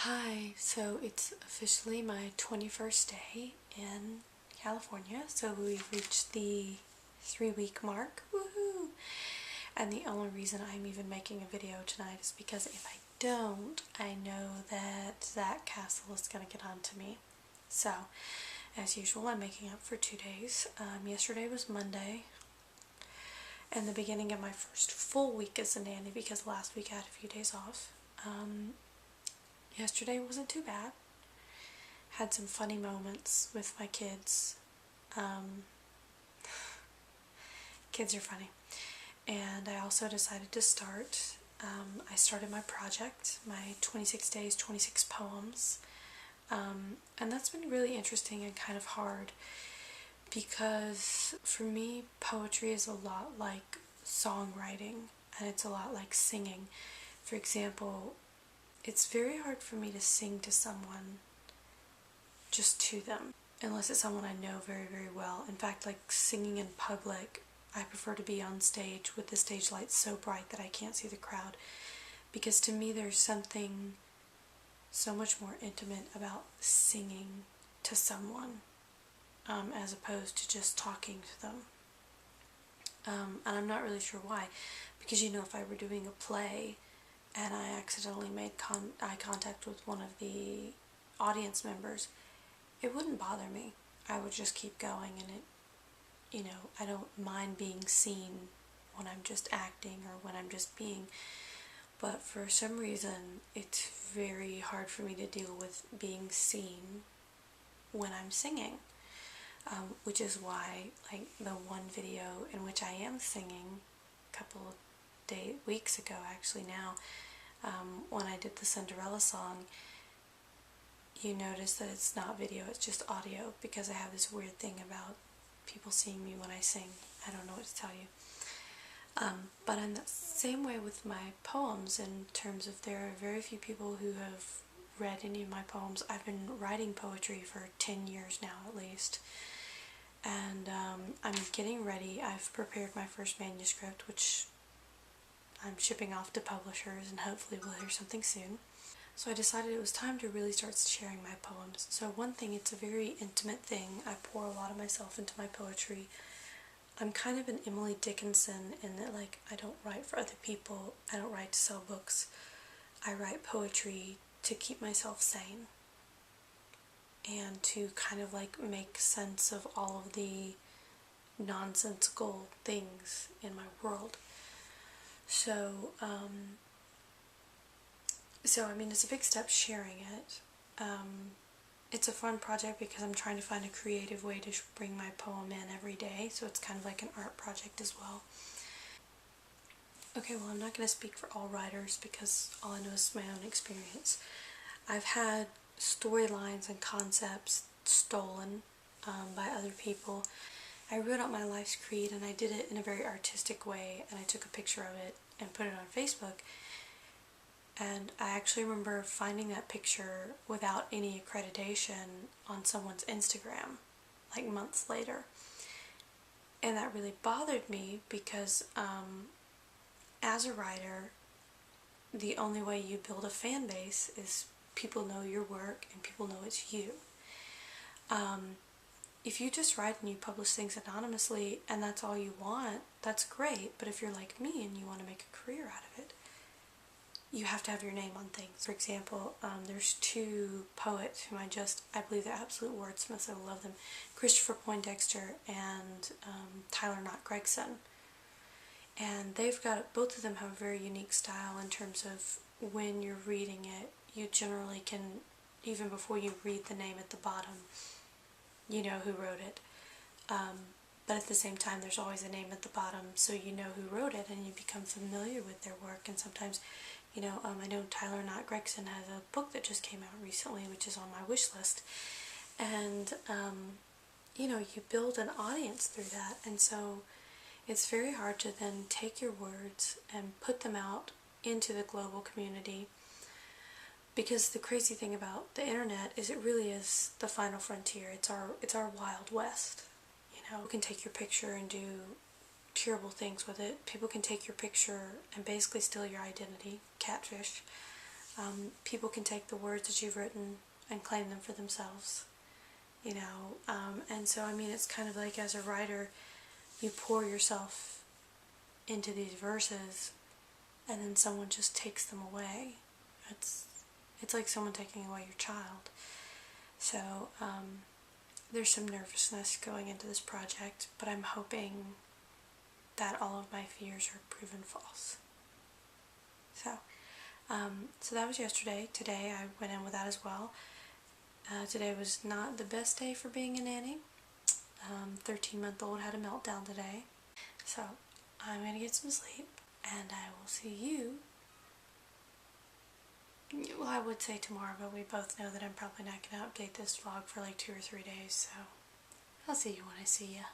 Hi, so it's officially my 21st day in California, so we've reached the 3-week mark, woohoo! And the only reason I'm even making a video tonight is because if I don't, I know that Zach Castle is going to get on to me. So, as usual, I'm making up for 2 days. Yesterday was Monday, and the beginning of my first full week as a nanny because last week I had a few days off. Yesterday wasn't too bad. Had some funny moments with my kids. Um, Kids are funny. And I also decided to start, I started my project, my 26 days, 26 poems. And that's been really interesting and kind of hard because for me, poetry is a lot like songwriting and it's a lot like singing. For example, it's very hard for me to sing to someone just to them, unless it's someone I know very, very well. In fact, like singing in public, I prefer to be on stage with the stage lights so bright that I can't see the crowd, because to me there's something so much more intimate about singing to someone as opposed to just talking to them. And I'm not really sure why, because if I were doing a play and I accidentally made eye contact with one of the audience members, it wouldn't bother me. I would just keep going, and I don't mind being seen when I'm just acting or when I'm just being, but for some reason it's very hard for me to deal with being seen when I'm singing, which is why, like, the one video in which I am singing a couple of weeks ago actually now, when I did the Cinderella song, you notice that it's not video, it's just audio, because I have this weird thing about people seeing me when I sing. I don't know what to tell you. But in the same way with my poems, in terms of there are very few people who have read any of my poems. I've been writing poetry for 10 years now at least. And I'm getting ready. I've prepared my first manuscript, which I'm shipping off to publishers, and hopefully we'll hear something soon. So I decided it was time to really start sharing my poems. So one thing, it's a very intimate thing. I pour a lot of myself into my poetry. I'm kind of an Emily Dickinson in that, like, I don't write for other people. I don't write to sell books. I write poetry to keep myself sane and to kind of like make sense of all of the nonsensical things in my world. So, I mean, it's a big step sharing it. It's a fun project because I'm trying to find a creative way to bring my poem in every day, so it's kind of like an art project as well. Okay, well, I'm not going to speak for all writers because all I know is my own experience. I've had storylines and concepts stolen by other people. I wrote out my life's creed, and I did it in a very artistic way, and I took a picture of it and put it on Facebook. And I actually remember finding that picture without any accreditation on someone's Instagram, like months later. And that really bothered me because as a writer, the only way you build a fan base is people know your work and people know it's you. If you just write and you publish things anonymously and that's all you want, that's great. But if you're like me and you want to make a career out of it, you have to have your name on things. For example, there's 2 poets whom I believe they're absolute wordsmiths. I love them. Christopher Poindexter and Tyler Knott Gregson. And both of them have a very unique style in terms of when you're reading it, you generally can, even before you read the name at the bottom, you know who wrote it. But at the same time, there's always a name at the bottom, so you know who wrote it and you become familiar with their work. And sometimes, I know Tyler Knott Gregson has a book that just came out recently, which is on my wish list. And, you build an audience through that. And so it's very hard to then take your words and put them out into the global community, because the crazy thing about the internet is it really is the final frontier. It's our Wild West. People can take your picture and do terrible things with it. People can take your picture and basically steal your identity, catfish. People can take the words that you've written and claim them for themselves, you know. And so, I mean, it's kind of like, as a writer, you pour yourself into these verses, and then someone just takes them away. It's like someone taking away your child. So there's some nervousness going into this project, but I'm hoping that all of my fears are proven false. So that was yesterday. Today I went in with that as well. Today was not the best day for being a nanny. 13-month-old had a meltdown today. So I'm going to get some sleep, and I will see you. Well, I would say tomorrow, but we both know that I'm probably not going to update this vlog for like 2 or 3 days, so I'll see you when I see you.